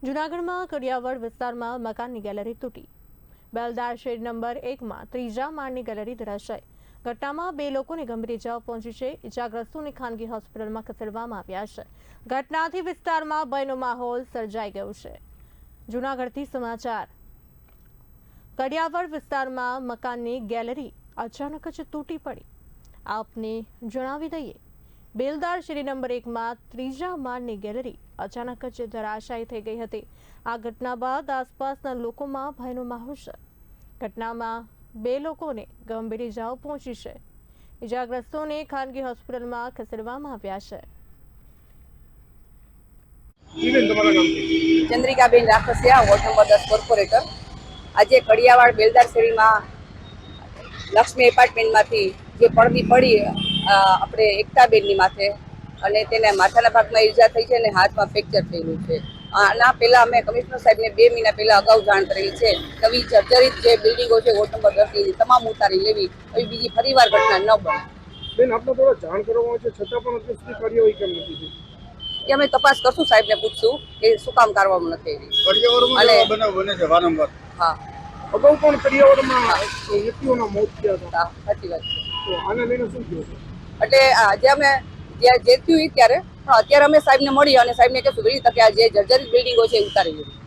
જૂનાગઢમાં કડિયાવડ વિસ્તારમાં મકાનની ગેલેરી તૂટી। બેલદાર શેડ નંબર 1માં ત્રીજા માળની ગેલેરી ધરાશાયી। ઘટનામાં 2 લોકોને ગંભીર ઇજાઓ પહોંચી છે। ઇજાગ્રસ્તોને ખાનગી હોસ્પિટલમાં ખસેડવામાં આવ્યા છે। ઘટનાથી વિસ્તારમાં ભયનો માહોલ સર્જાઈ ગયો છે। જૂનાગઢથી સમાચાર। કડિયાવડ વિસ્તારમાં મકાનની ગેલેરી અચાનક જ તૂટી પડી। આપને જણાવી દઈએ, બેલદાર શેરી નંબર 1માં ત્રીજા માળની ગેલેરી અચાનક જ ધરાશાયી થઈ ગઈ હતી। આ ઘટના બાદ આસપાસના લોકોમાં ભયનો માહોલ છે। ઘટનામાં 2 લોકોને ગંભીર ઇજાઓ પહોંચી છે। ઇજાગ્રસ્તોને ખાનગી હોસ્પિટલમાં ખસેડવામાં આવ્યા છે। Chandrikaben Rakhasiya, ward number 10 corporator. આજે કડિયાવાડ બેલદાર શેરીમાં લક્ષ્મી એપાર્ટમેન્ટમાંથી જે પડદી પડી આપણે એકતાબેનની માથે, અને તેને માથાના ભાગમાં ઈજા થઈ છે અને હાથમાં ફ્રેક્ચર થયેલું છે। આના પહેલાં અમે કમિશનર સાહેબને 2 મહિના પહેલાં અગાઉ જાણ કરેલી છે। નવી જર્જરિત જે બિલ્ડિંગો છે વોર્ડ નંબર 10ની તમામ ઉતારી લેવી, એવી બીજી ફરીવાર ઘટના ન બને। બેન, આપને થોડા જાણ કરવામાં છે છતાં પણ અત્યાર સુધી કાર્યવાહી કેમ નથી થઈ? કે અમે તપાસ કરશું, સાહેબને પૂછશું કે શું કામ કરવામાં નથી આવી। બનાવ બને છે વારંવાર। હા, અગાઉ પણ કડિયાવડમાં વ્યક્તિઓના મોત થયા હતા, સાચી વાત છે। તો આને લઈને શું થયું છે? એટલે આજે અમે જે થયું ત્યારે અત્યારે અમે સાહેબને મળી અને સાહેબને કહેશું વહેલી તકે આ જે જર્જરિત બિલ્ડિંગો છે એ ઉતારી લીધી।